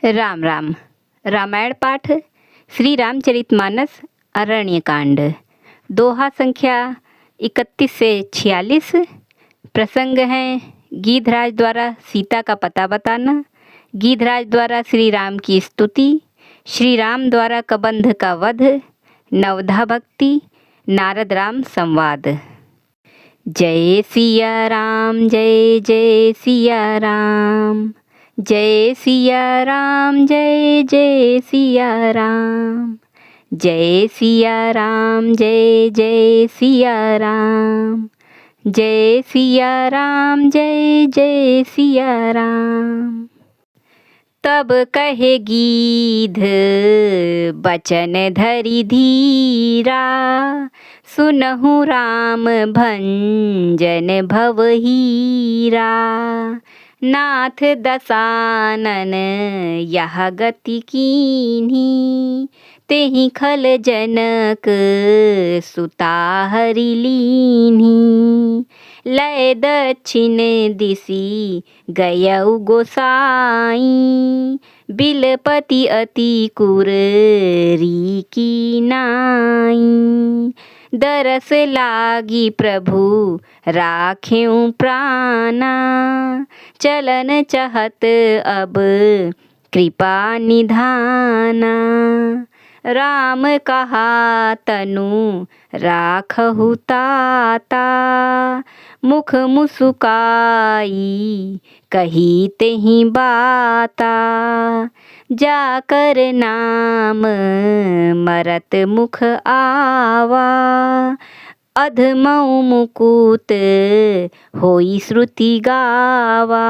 राम राम। रामायण पाठ श्री रामचरितमानस अरण्यकांड, दोहा संख्या 31 से 46। प्रसंग हैं गीधराज द्वारा सीता का पता बताना, गीधराज द्वारा श्री राम की स्तुति, श्री राम द्वारा कबंध का वध, नवधा भक्ति, नारद राम संवाद। जय सिया राम, जय जय सिया राम, जय सिया राम, जय जय सिया राम, जय सिया राम, जय जय सिया राम, जय सिया राम, जय जय सिया राम। तब कहे गीध बचन धरि धीरा, सुनहु राम भंजन भवहीरा। नाथ दसानन यह गति कीन्ही, तेहि खल जनक सुता हरि लीन्ही। लय दक्षिण दिशि गयउ गोसाई, बिलपति अति कुररी की नाई। दरस लागी प्रभु राखें प्राणा, चलन चहत अब कृपा निधाना। राम कहा तनु राखहु ताता, मुख मुसुकाई कही तेहि बाता। जाकर नाम मरत मुख आवा, अधमऊ मुकुत होई श्रुति गावा।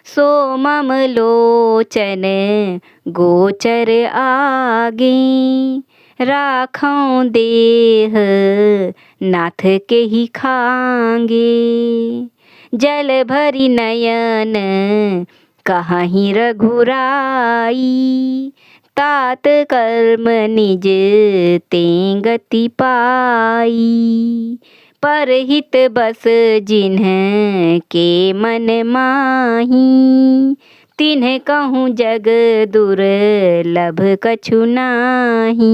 सो मम लोचन गोचर आगे, राखौं देह नाथ के ही खांगे। जल भरी नयन कहीं रघुराई, तात कर्म निज तें गति पाई। परहित बस जिन्ह के मन माही, तिन्ह कहूँ जग दुर्लभ कछु नाही।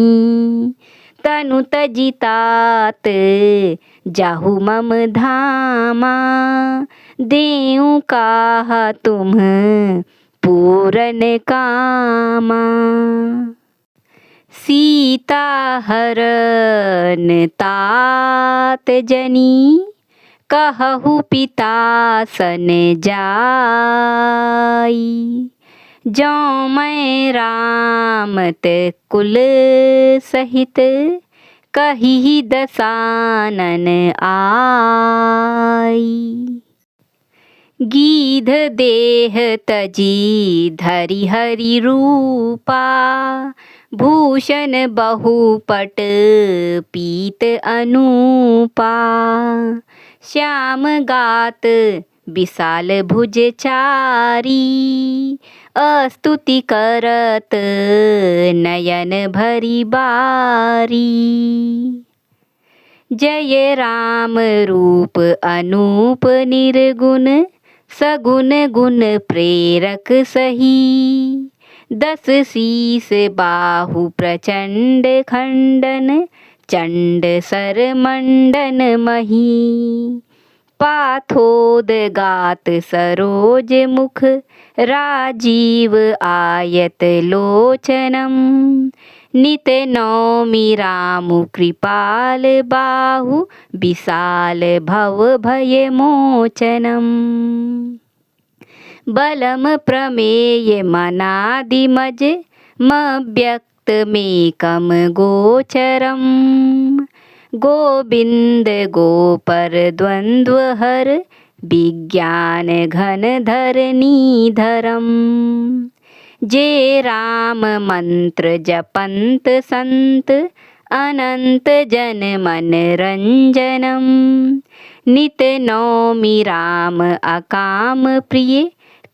तनु तजि तात जाहु मम धामा, देऊ काहा तुम पूरन कामा। सीता हरन तात जनी, कहु पिता सन जाई। जौ मैं रामत कुल सहित, कही दसानन आई। गीध देह तजी धरि हरि रूपा, भूषण बहुपट पीत अनूपा। श्याम गात विशाल भुज चारी, अस्तुति करत नयन भरी बारी। जय राम रूप अनूप निर्गुण, सगुन गुण प्रेरक सही। 10 शीस बाहु प्रचंड खंडन, चंड सर मंडन मही। पाथोद गात सरोज मुख, राजीव आयत लोचनम। नित नौमि रामु कृपाल बाहु, विशाल भव भय मोचनम। बलम प्रमेय मनादिमज, मव्यक्त मेकम गोचरम। गोविंद गोपर द्वंद्व हर, विज्ञान घन धरनी धरम। जे राम मंत्र जपंत संत, अनंत जन मन रंजनम। नित नौमि राम अकाम प्रिय,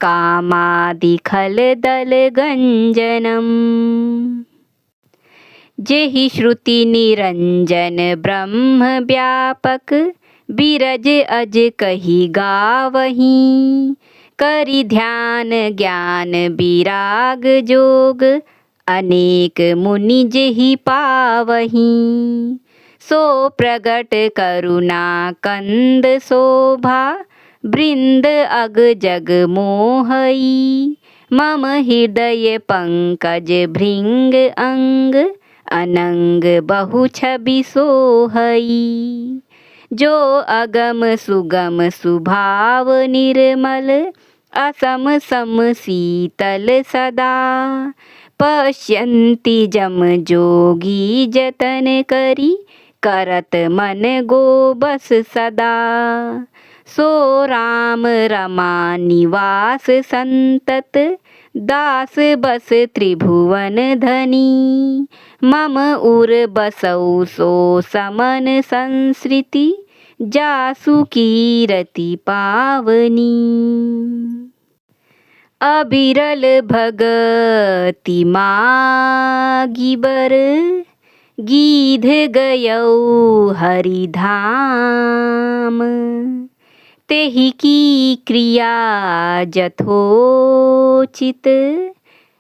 कामादि खल दल गंजनम। जेहि श्रुति निरंजन ब्रह्म व्यापक, बिरज अज कही गावही। करि ध्यान ज्ञान विराग जोग, अनेक मुनि जेहि पावहीं। सो प्रगट करुणा कंद शोभा, बृंद अग जग मोहई। मम हृदय पंकज भृंग अंग, अनंग बहु छवि सोहई। जो अगम सुगम सुभाव निर्मल, असम सम शीतल सदा। पश्यन्ति जम जोगी जतन करी, करत मन गो बस सदा। सो राम रमा निवास संतत, दास बस त्रिभुवन धनी। मम उर बसौ सो समन संसृति, जासु कीरति पावनी। अबिरल भगति मागी बर, गीध गयौ हरि धाम। तेहि की क्रिया जथोचित,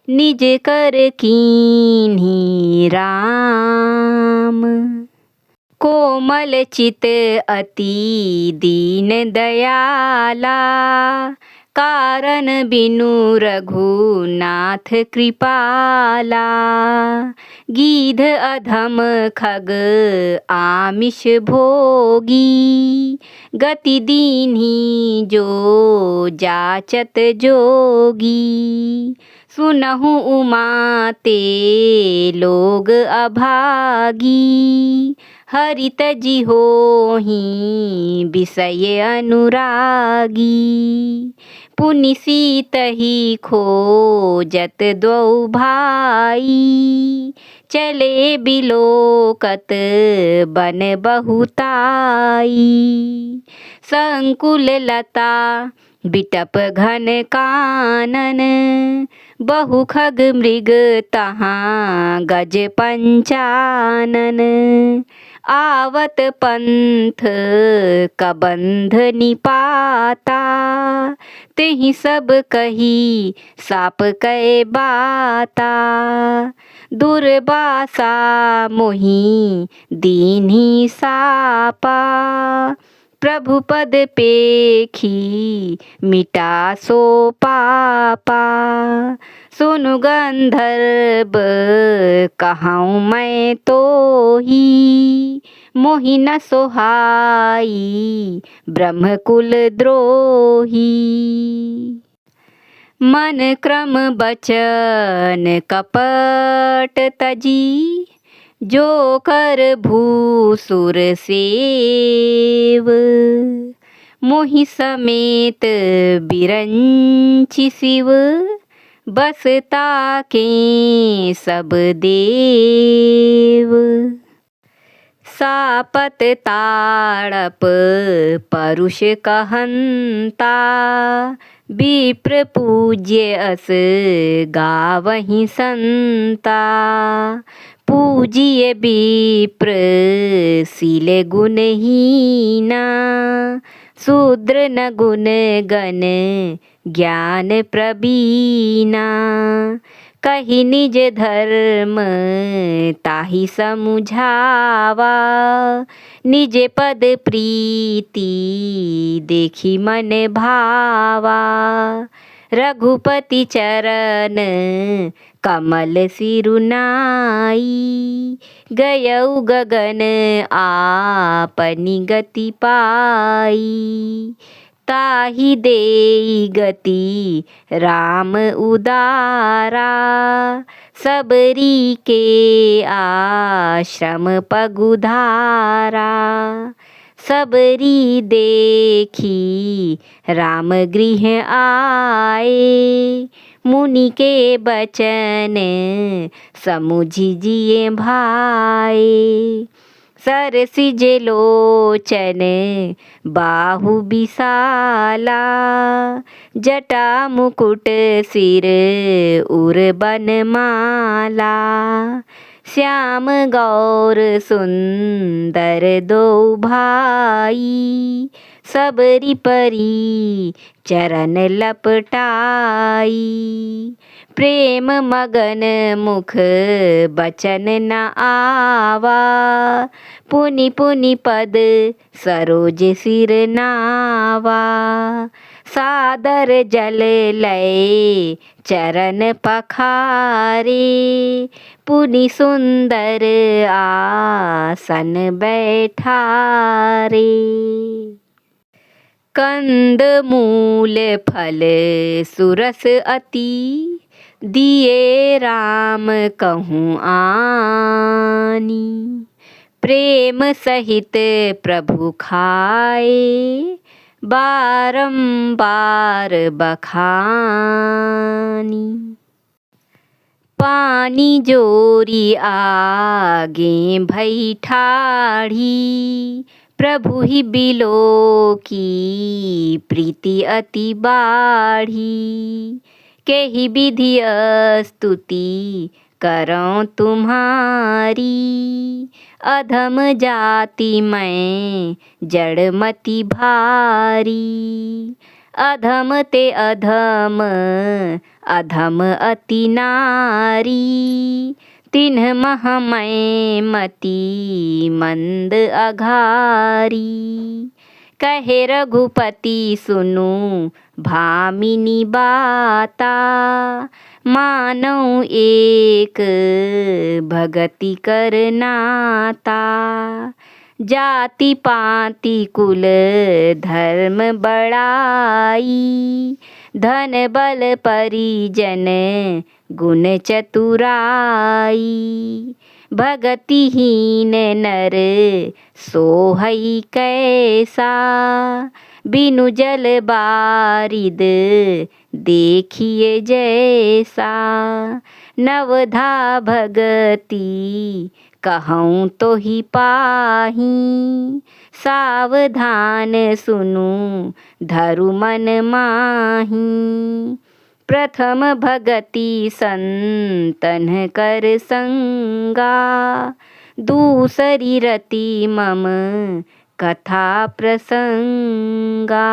निज कर कीन्ही राम। कोमल चित अति दीन दयाला, कारण बिनु रघुनाथ कृपाला। गीध अधम खग आमिष भोगी, गति दीन्ही जो जाचत जोगी। सुनहु उमा ते लोग अभागी, हरि तजि होहि विषय अनुरागी। पुनि सीतहि खोजत द्वौ भाई, चले बिलोकत बन बहुताई। संकुल लता बिटप घन कानन, बहु खग मृग तहाँ गज पंचानन। आवत पंथ कबंध निपाता, तेहि सब कही साप कै बाता। दुर्वासा मोहि दीन्ही सापा, प्रभु पद पेखी मिटा सो पापा। सुनु गंधर्व कहूँ मैं तोही, मोहि न सोहाई ब्रह्मकुल द्रोही। मन क्रम बचन कपट तजी, जो कर भूसुर सेव। मोहि समेत बिरंचि शिव, बसता के सब देव। सापत ताड़प परुष कहंता, विप्र पूज्य अस गावहि संता। पूजिय विप्र शील गुणहीना, शूद्र न गुण गण ज्ञान प्रवीणा। कहि निज धर्म ताहि समुझावा, निज पद प्रीति देखी मन भावा। रघुपति चरण कमल सिरुनाई, गयौ गगन आपनि गति पाई। ताहि देई गति राम उदारा, सबरी के आश्रम पगुधारा। सबरी देखी राम गृह आए, मुनि के बचन समुझि जिए भाए। सरसिज लोचन बाहु विशाला, जटा मुकुट सिर उर बनमाला। श्याम गौर सुंदर दो भाई, सबरी परी चरण लपटाई। प्रेम मगन मुख बचन न आवा, पुनि पुनि पद सरोज सिर नावा। सादर जल लय चरण पखारे, पुनि सुंदर आसन बैठारे। कंद मूल फल सुरस अति, दिए राम कहूँ आनी। प्रेम सहित प्रभु खाए, बारंबार बखानी। पानी जोरी आगे भई ठाढ़ी, प्रभु ही बिलो की प्रीति अति बाढ़ी। केहि विधि स्तुति करऊं तुम्हारी, अधम जाति मैं जड़मति भारी। अधम ते अधम अधम अति नारी, तिन्ह मह मैं मति मंद अघारी। कहे रघुपति सुनु भामिनी बाता, मानऊ एक भगति कर नाता। जाति पाति कुल धर्म बड़ाई, धन बल परिजन गुण चतुराई। भगतिहीन नर सोहई कैसा, बिनु जल बारिद देखिए जैसा। नवधा भगति कहूँ तो ही पाही, सावधान सुनु धरु मन माही। प्रथम भगति संतन कर संगा, दूसरी रति मम कथा प्रसंगा।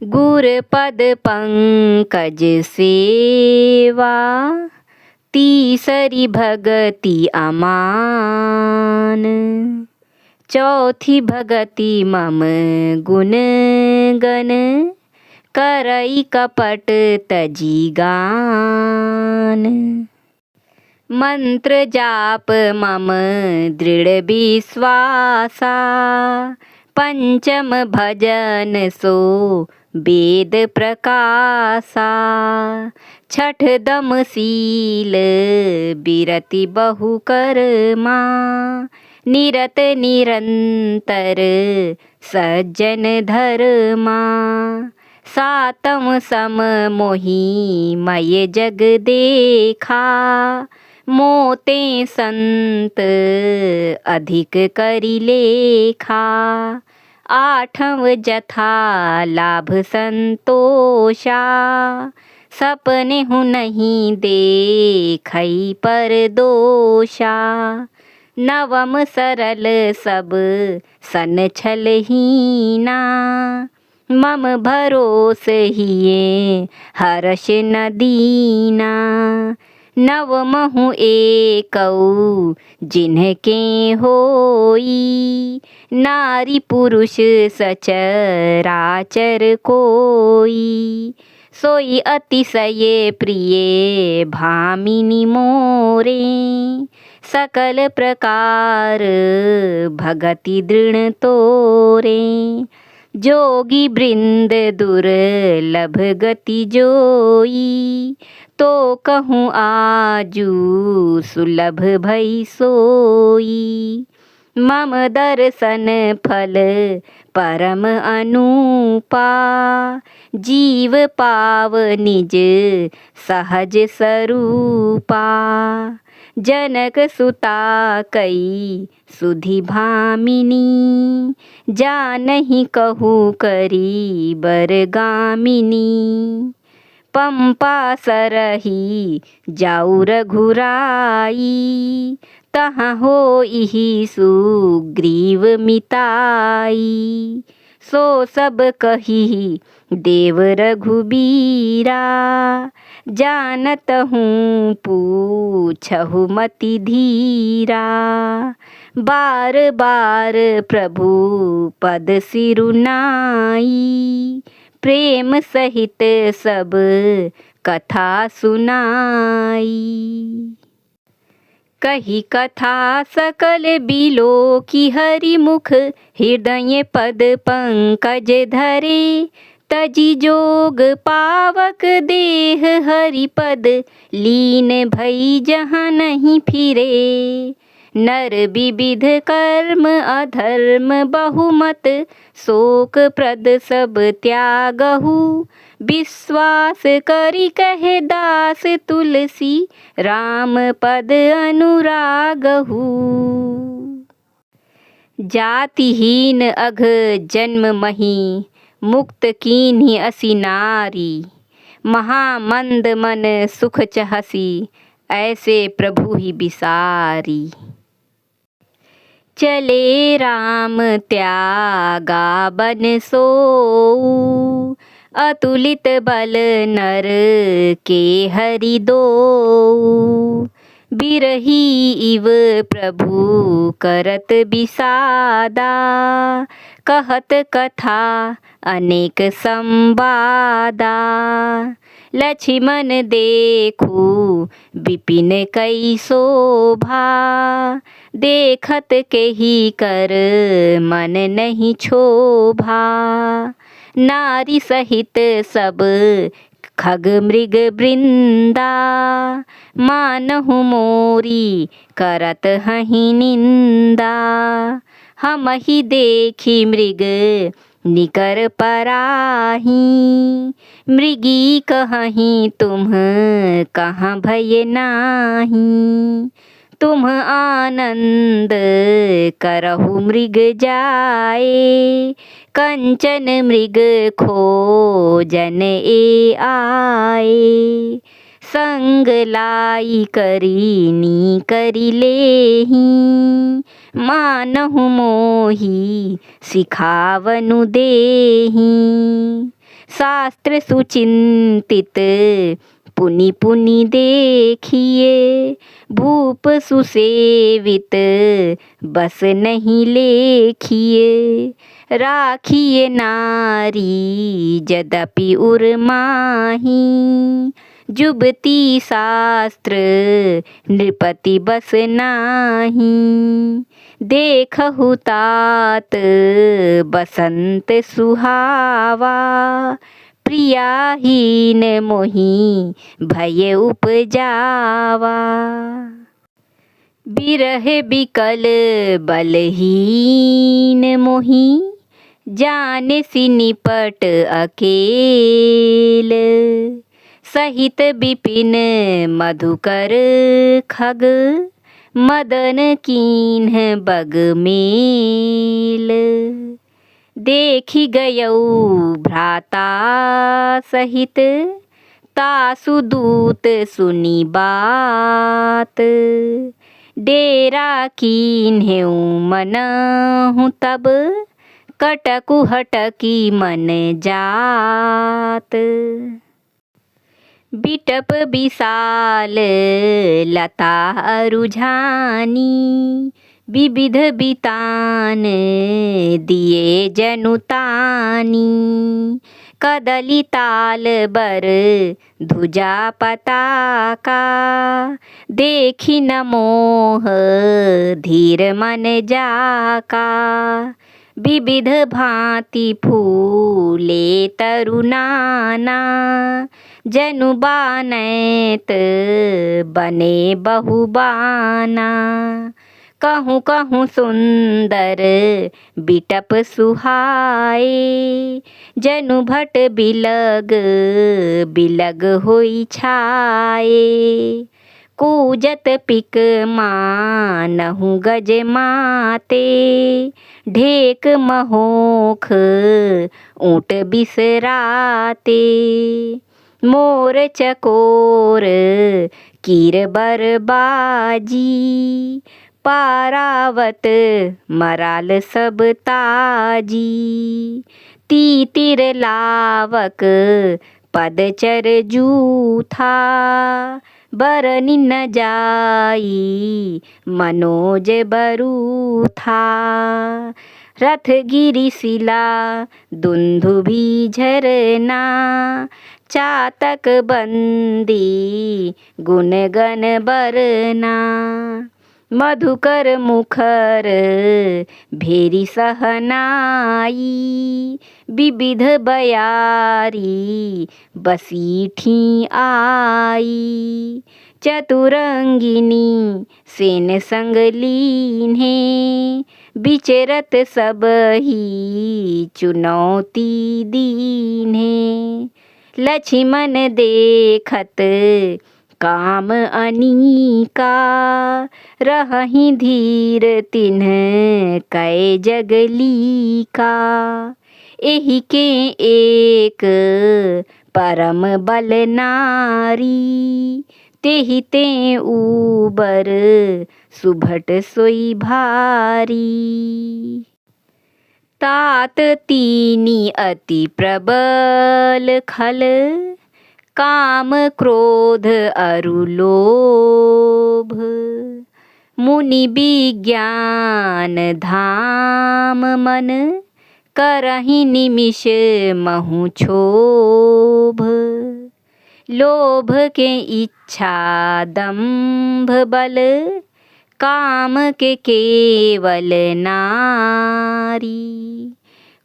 गुर पद पंकज सेवा, तीसरी भगति अमान। चौथी भगति मम गुण गण, करई कपट तजी गान। मंत्र जाप मम दृढ़ विश्वासा, पंचम भजन सो वेद प्रकाशा। छठ दम शील बिरति बहु कर्मा, निरत निरंतर सज्जन धर्मा। सातम सम मोहि मय जग देखा, मोते संत अधिक करि लेखा। आठव जथा लाभ संतोषा, सपने हूँ नहीं देखई पर दोषा। नवम सरल सब सन छल हीना, मम भरोस हिये हर्ष न दीना। नवमहु एकौ जिनके होई, नारी पुरुष सचराचर कोई। सोई अतिशय प्रिय भामिनी मोरे, सकल प्रकार भगति दृढ़ तोरे। जोगी वृंद दुर्लभ गति जोई, तो कहूँ आजू सुलभ भई सोई। मम दर्शन फल परम अनूपा, जीव पाव निज सहज स्वरूपा। जनक सुता कई सुधि भामिनी, जानहि कहूँ करी बरगामिनी। पंपा सरही जाऊ रघुराई, तहाँ होइहि सुग्रीव मिताई। सो सब कहिहि देव रघुबीरा, जानत हूँ पूछहु मति धीरा। बार बार प्रभु पद सिरुनाई, प्रेम सहित सब कथा सुनाई। कही कथा सकल बिलो की हरि मुख, हृदय पद पंकज धरे। तजी जोग पावक देह हरिपद, लीन भई जहाँ नहीं फिरे। नर विविध कर्म अधर्म बहुमत, शोक प्रद सब त्यागहु। विश्वास करि कहे दास तुलसी, राम पद अनुरागहु। जातिहीन अघ जन्म मही, मुक्त कीन्ही असी नारी। महामंद मन सुख चहसी, ऐसे प्रभु ही बिसारी। चले राम त्यागा बन सोऊ, अतुलित बल नर के हरि दोऊ। बिरही इव प्रभु करत बिसादा, कहत कथा अनेक संवादा। लक्ष्मण देखू विपिन कई शोभा, देखत केहि कर मन नहीं क्षोभा। नारी सहित सब खग मृग वृंदा, मानहु मोरी करत हहि निंदा। हम ही देखी मृग निकर पराही, मृगी कहहीं तुम कहाँ भय नाही। तुम आनंद करहु मृग जाए, कंचन मृग खोजन ए आए। संग लाई करीनी करि लेहि, मानहु मोहि सिखावनु देहि। शास्त्र सुचिंतित पुनि पुनि देखिए, भूप सुसेवित बस नहीं लेखिए। राखिए नारी यद्यपि उर्माही, जुबती शास्त्र नृपति बस नाही। देखहु तात बसंत सुहावा, प्रियाहीन मोहि भय उपजावा। बिरह बिकल बलहीन मोहि, जाने सि निपट अकेल। सहित विपिन मधुकर खग, मदन कीन्ह बग मेल। देखि गयौ भ्राता सहित, तासु दूत सुनि बात। डेरा कीन्हेउ मनहु तब, कटकु हटकी मन जात। बिटप विशाल लता अरुझानी, विविध बितान दिए जनुतानी। कदली ताल बर ध्वजा पताका, देखि न मोह धीर मन जाका। विविध भांति फूले तरुनाना, जनु बानैत बने बहुबाना। कहूँ कहूँ सुंदर बिटप सुहाए, जनु भट बिलग बिलग होई छाए। कूजत पिक मानहु गज माते, ढेक महोख ऊँट बिसराते। मोर चकोर कीर बरबाजी, पारावत मराल सब ताजी। तीतिर लावक पदचर जूथा, बरनि न जाई मनोज बरूथा। रथ गिरि शिला दुंदुभि झरना, चातक बंदी गुण गण बरना। मधुकर मुखर भेरी सहनाई, विविध बयारी बसीठी आई। चतुरंगिनी सेन संग लीन्हे, विचरत सब ही चुनौती दीन्हे। लक्ष्मण देखत काम अनीका, रहहि धीर तिन्ह कै जगली का। एहि के एक परम बल नारी, तेहि ते ऊबर सुभट सोई भारी। तात तीनी अति प्रबल खल, काम क्रोध अरु लोभ। मुनि विज्ञान धाम मन, करहि निमिष महु क्षोभ। लोभ के इच्छा दंभ बल, काम के केवल नारी।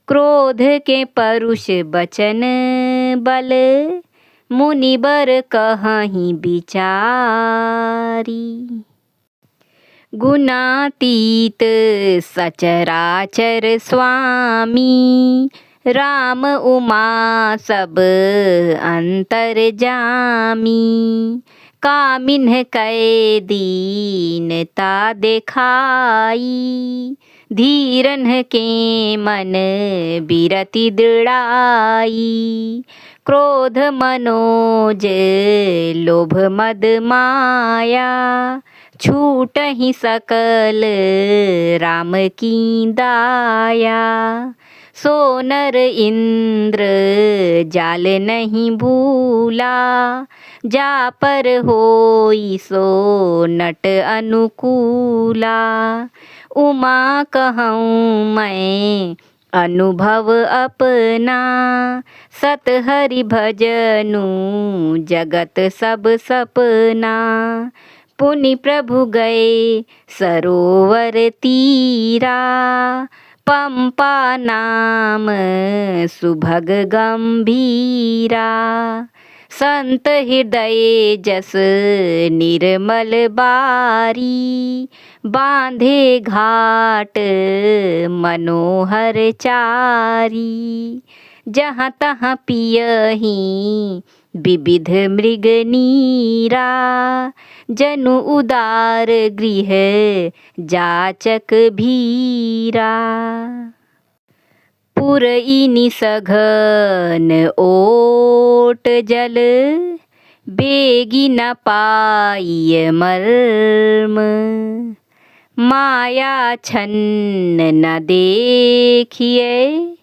क्रोध के परुष बचन बल, मुनिबर कहहि बिचारी। गुणातीत सचराचर स्वामी, राम उमा सब अंतर जामी। कामिन्ह कै दीनता देखाई, धीरन्ह के मन बिरति दृढ़ाई। क्रोध मनोज लोभ मद माया, छूटहि सकल राम की दाया। सो नर इंद्र जाल नहीं भूला, जा पर होई सो नट अनुकूला। उमा कहूँ मैं अनुभव अपना, सत हरि भजनु जगत सब सपना। पुनि प्रभु गए सरोवर तीरा, पंपा नाम सुभग गंभीरा। संत हृदय जस निर्मल बारी, बांधे घाट मनोहर चारी। जहाँ तहाँ पियहि विविध मृग नीरा, जनु उदार गृह जाचक भीरा। पुरइनि सघन ओट जल, बेगी न पाइय मर्म। माया छन्न न देखिए,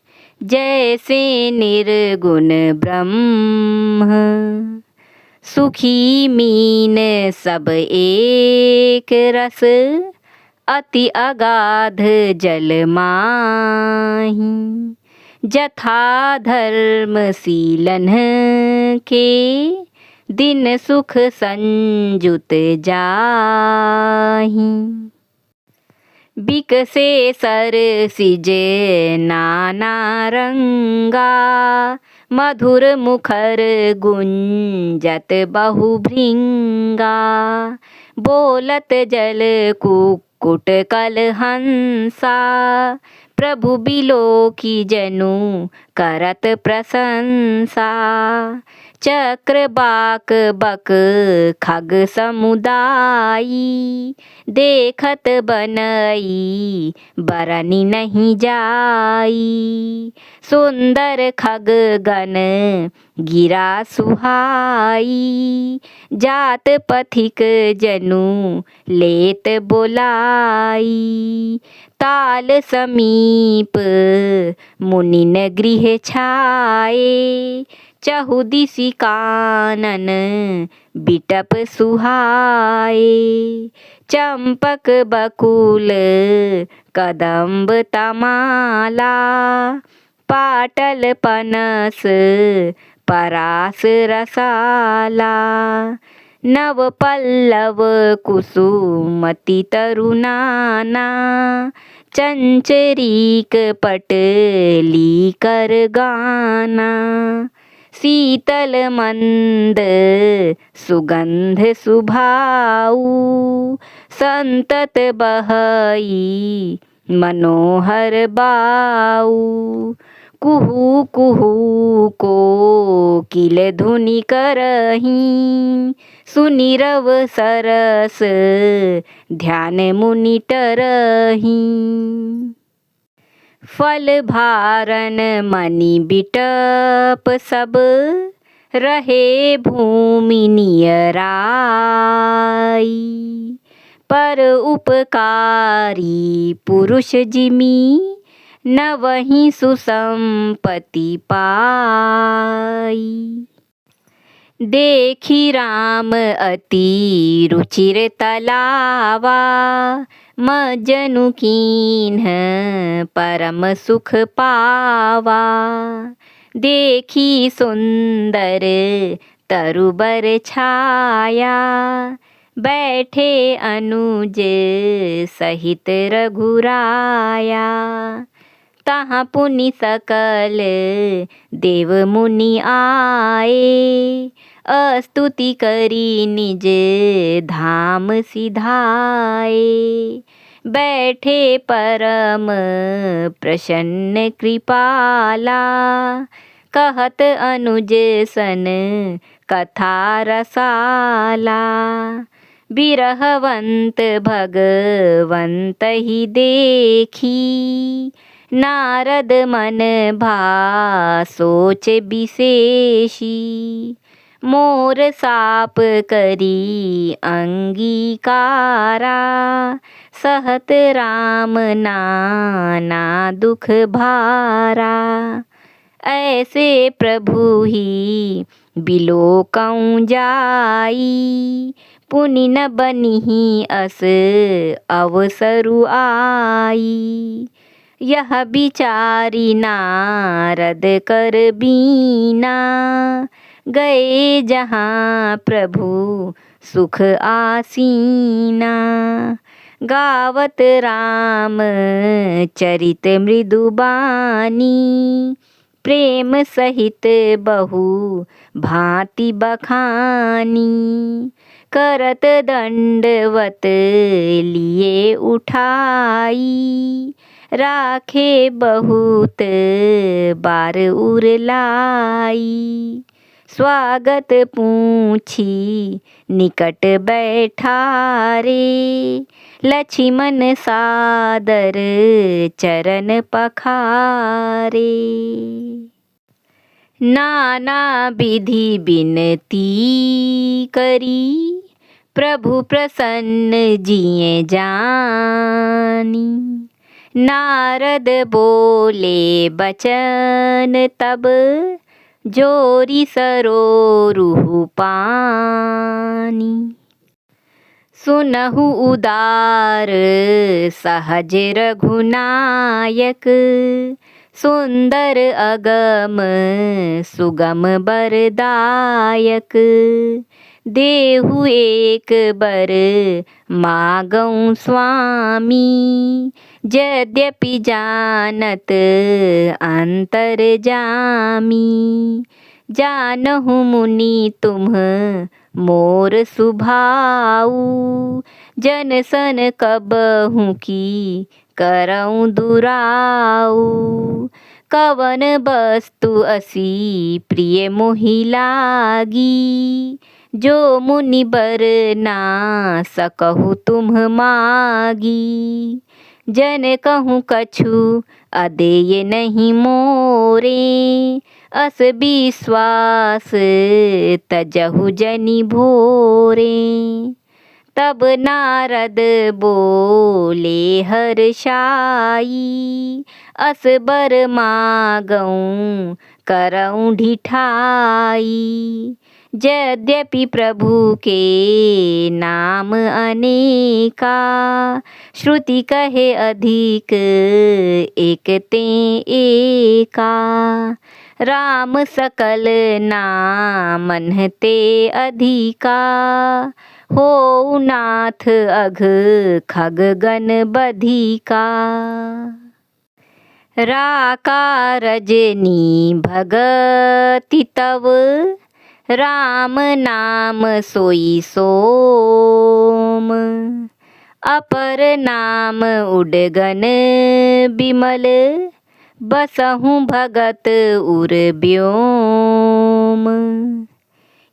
जैसे निर्गुण ब्रह्म। सुखी मीन सब एक रस, अति अगाध जल माही। जथा धर्म शीलन के, दिन सुख संजुत जाहि। बिकसे सर सिज नाना रंगा, मधुर मुखर गुंजत बहु भृंगा। बोलत जल कुक्कुट कल हंसा, प्रभु बिलोकी जनु करत प्रशंसा। चक्र बाक बक खग समुदायी, देखत बनई बरनी नहीं जाई। सुंदर खग गण गिरा सुहाई, जात पथिक जनु लेत बोलाई। ताल समीप मुनिन गृह छाए, चहुदिसि कानन बिटप सुहाए। चंपक बकुल कदम्ब तमाला, पाटल पनस परास रसाला। नव पल्लव कुसुमति तरुनाना, चंचरीक पटली कर गाना। शीतल मंद सुगंध सुभाऊ, संतत बहई मनोहर बाऊ। कुहू कुहू कोकिल धुनि करहीं, सुनि रव सरस ध्यान मुनि टरहीं। फल भारन मणि बिटप सब, रहे भूमि नियराई। पर उपकारी पुरुष जिमि, नवहिं सुसंपत्ति पाई। देखी राम अति रुचिर तलावा, मज्जनु कीन्ह परम सुख पावा। देखी सुंदर तरुबर छाया, बैठे अनुज सहित रघुराया। तहाँ पुनि सकल देव मुनि आए, स्तुति करी निज धाम सिधाए। बैठे परम प्रसन्न कृपाला, कहत अनुज सन कथा रसाला। बिरहवंत भगवंत ही देखी, नारद मन भा सोच विशेषी। मोर साप करी अंगीकारा, सहत राम नाना दुख भारा। ऐसे प्रभु ही बिलोकऊँ जाई, पुनि न बनिहि अस अवसरु आई। यह विचारी नारद कर बीना, गए जहाँ प्रभु सुख आसीना। गावत राम चरित मृदुबानी, प्रेम सहित बहु भांति बखानी। करत दंडवत लिए उठाई, राखे बहुत बार उरलाई। स्वागत पूछी निकट बैठारे, लक्ष्मण सादर चरण पखारे। नाना विधि बिनती करी, प्रभु प्रसन्न जिए जानी। नारद बोले बचन तब, जोरी सरोरुह पानी। सुनहु उदार सहज रघुनायक, सुंदर अगम सुगम बरदायक। देहु एक बर मागऊँ स्वामी, यद्यपि जानत अंतर जामी। जानहु मुनि तुम मोर सुभाऊ, जन सन कबहु की करऊँ दुराऊ। कवन वस्तु असी प्रिय मोहि लागी, जो मुनि बर ना सकहु तुम मागी। जन कहूँ कछु अदेय नहीं मोरे, अस विश्वास तजहु जनि भोरे। तब नारद बोले हर्षाई, अस बर मागऊँ करऊँ ढिठाई। यद्यपि प्रभु के नाम अनेका, श्रुति कहे अधिक एक ते एका। राम सकल नामन ते अधिका, हो नाथ अघ खग गण बधिका। राका रजनी भगति तव, राम नाम सोई सोम। अपर नाम उडगन बिमल, बसहु भगत उर व्योम।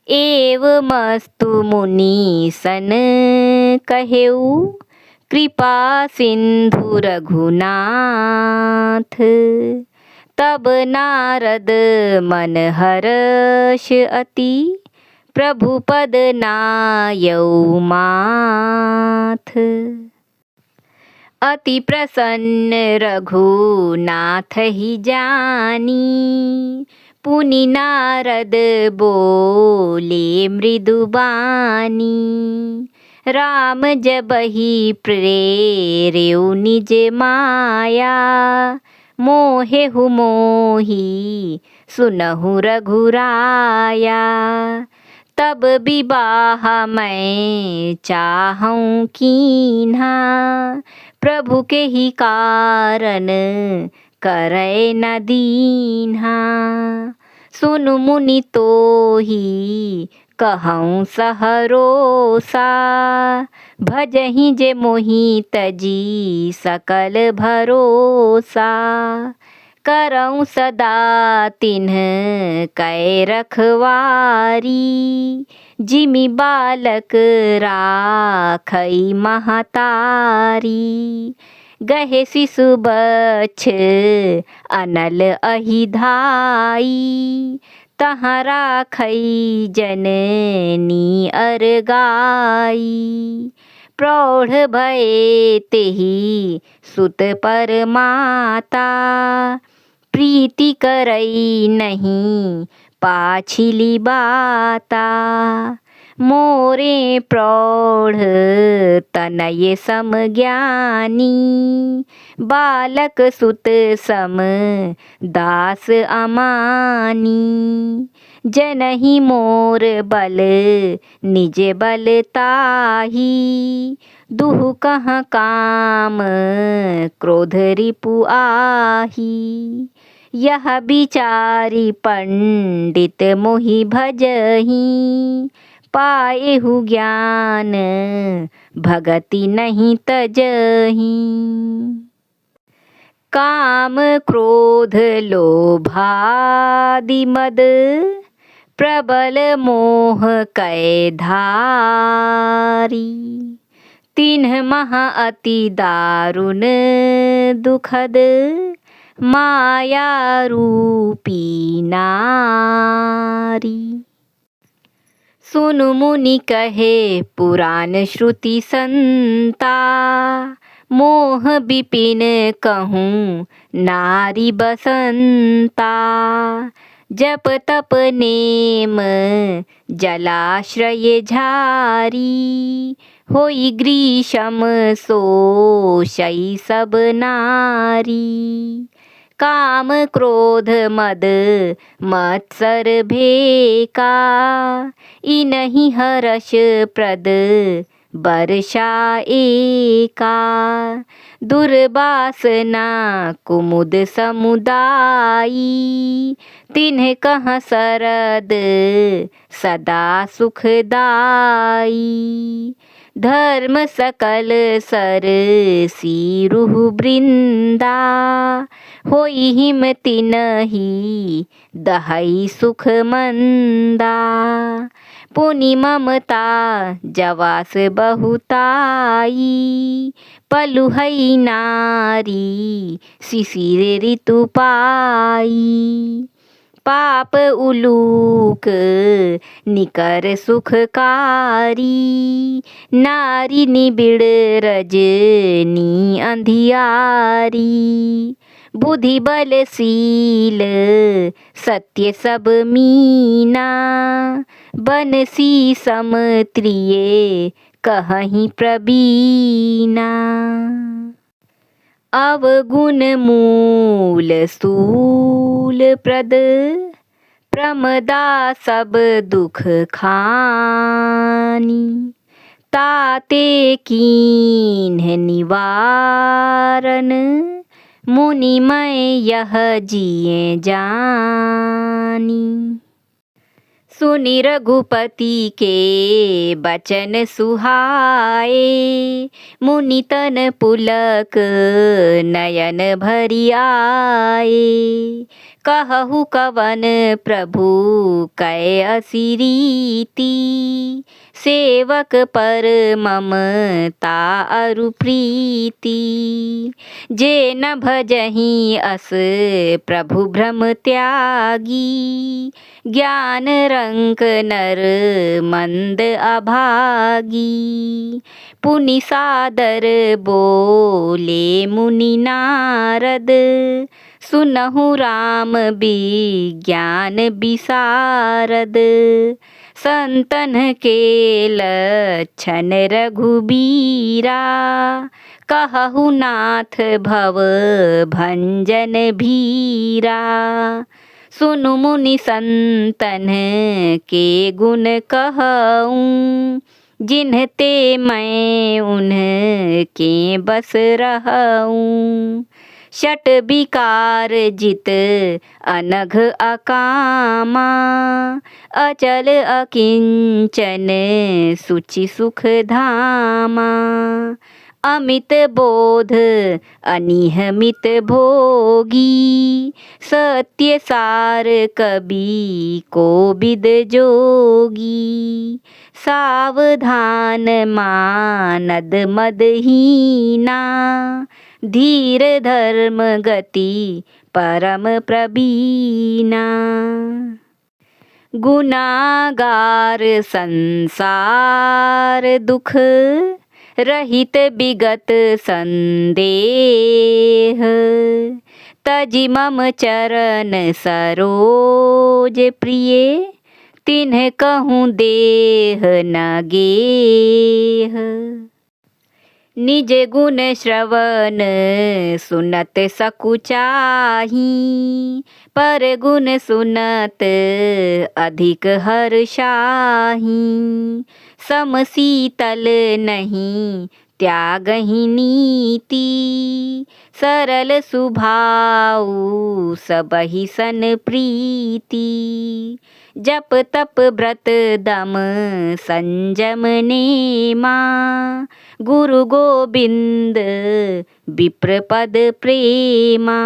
एवमस्तु मुनि सन कहेउ, कृपा सिंधु रघुनाथ। तब नारद मन हर्ष अति, प्रभु पद नायौ माथ। अति प्रसन्न रघुनाथ ही जानी, पुनि नारद बोले मृदु बानी। राम जबहि प्रेर्यु निज माया, मोहेहु मोहि सुनहु रघुराया। तब विवाह मैं चाहूँ कीन्हा, प्रभु के ही कारण करे न दीन्हा। सुनु मुनि तोहि कहऊँ सहरोसा, भजहि जे मोहि तजी सकल भरोसा। करऊँ सदा तिन्ह कै रखवारी, जिमि बालक राखई महतारी। गहे शिशु बच्छ अनल अहि धाई, तहाँ राखई जननी अर गाई। प्रौढ़ भये तेहि सुत परमाता, प्रीति करई नहीं पाछिली बाता। मोरे प्रौढ़ तनय सम ज्ञानी, बालक सुत सम दास अमानी। जनहि मोर बल निज बल ताही, दुहु कहाँ काम क्रोध रिपु आही। यह बिचारी पंडित मोहि भजहि, पाएहु ज्ञान भगति नहीं तजहि। काम क्रोध लोभादि मद, प्रबल मोह कै धारी। तिन्ह महा अति दारुण दुखद, माया रूपी नारी। सुनु मुनि कहे पुराण श्रुति संता, मोह विपिन कहूँ नारी बसंता। जप तप नेम जलाश्रय झारी, होई ग्रीष्म सोषई सब नारी। काम क्रोध मद मत्सर भेका, इनहि हर्ष प्रद वर्षा एका। दुर्वासना कुमुद समुदायी, तिन्ह कहाँ सरद सदा सुखदाई। धर्म सकल सर सिरुहु वृंदा, होई हिमति नहीं दहई सुख मंदा। पुनि ममता जवास बहुताई, पलुहई नारी शिशिर ऋतु पाई। पाप उलूक निकर सुखकारी, नारी निबिड़ रजनी अंधियारी। बुद्धि बलशील सत्य सब मीना, बनसी समत्रिय कहहीं प्रबीना। अवगुण मूल स्थूल प्रद, प्रमदा सब दुख खानी। ताते कीन्ह निवारण, मुनिमय यह जिए जानी। सुनि रघुपति के बचन सुहाए, मुनि तन पुलक नयन भरि आए। कहु कवन प्रभु कै असी रीति, सेवक पर ममता अरु प्रीति। जे न भजहि अस प्रभु भ्रम त्यागी, ज्ञान रंक नर मंद अभागी। पुनि सादर बोले मुनि नारद, सुनहु राम विज्ञान विशारद। संतन के लक्षण रघुबीरा, कहु नाथ भव भंजन भीरा। सुनु मुनि संतन के गुण कहऊँ, जिन्हते मैं उनके बस रहूँ। शट विकार जित अनघ अकामा, अचल अकिंचन सुचि सुख धामा। अमित बोध अनिहमित भोगी, सत्य सार कबि कोविद जोगी। सावधान मानद मदहीना, धीर धर्म गति परम प्रबीना। गुनागार संसार दुख, रहित विगत संदेह। तजि मम चरण सरोज प्रिय, तिन्ह कहूँ देह न गेह। निज गुण श्रवण सुनत सकुचाही, पर गुण सुनत अधिक हर्षाही। सम शीतल नहीं त्यागहि नीति, सरल सुभाऊ सबहि सन प्रीति। जप तप व्रत दम संजम नेमा, गुरु गोविंद विप्र पद प्रेमा।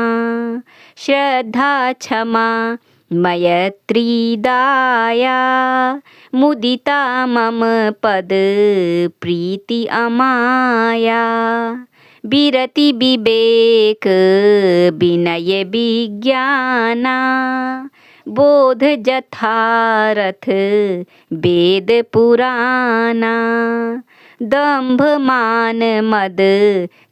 श्रद्धा क्षमा मयत्री दाया, मुदिता मम पद प्रीति अमाया। विरति विवेक विनय विज्ञाना, बोध जथारथ वेद पुराना। दंभ मान मद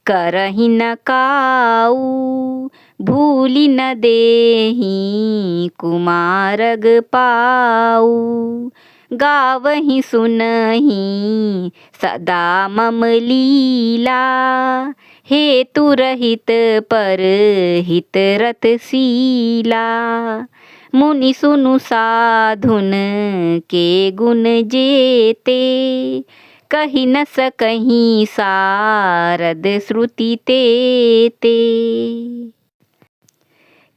करहि न काऊ, भूलि न देहि कुमारग पाऊ। गावहि सुनहि सदा मम लीला, हेतु रहित पर हित रतशीला। मुनि सुनु साधुन के गुण जेते, कहि न सकहीं सारद श्रुति तेते।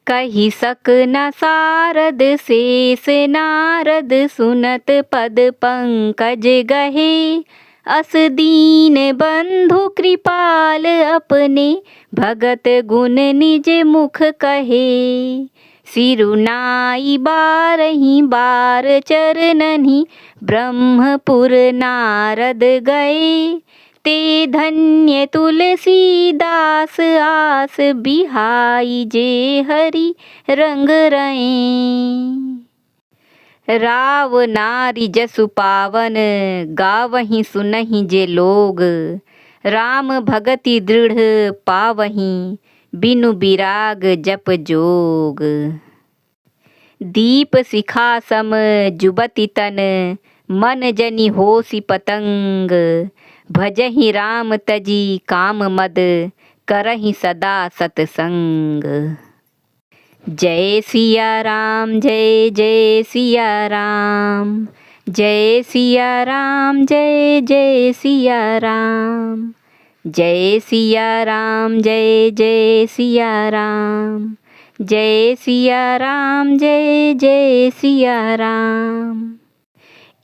कहि सक न सारद शेष नारद, सुनत पद पंकज गहे। अस दीन बंधु कृपाल अपने, भगत गुण निज मुख कहे। सिरुनाई बारही बार चरणनि, ब्रह्मपुर नारद गए। ते धन्य तुलसीदास आस, बिहाई जे हरि रंग रहे। राव नारी जसु पावन, गावहीं सुनहीं जे लोग। राम भगति दृढ़ पावहीं, बिनु बिराग जप जोग। दीप शिखा सम जुबति तन, मन जनि होसी पतंग। भजहि राम तजी काम मद, करहि सदा सतसंग। जय सिया राम जय जय सिया राम, जय सिया राम जय जय सिया राम, जय सिया राम जय जय सिया राम, जय सिया राम जय जय सिया राम।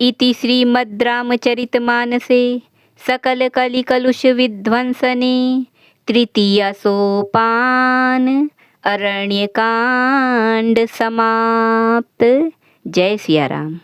इति श्रीमद् रामचरितमानसे सकल कलि कलुष विध्वंसने, तृतीय सोपान अरण्यकांड समाप्त। जय सिया राम।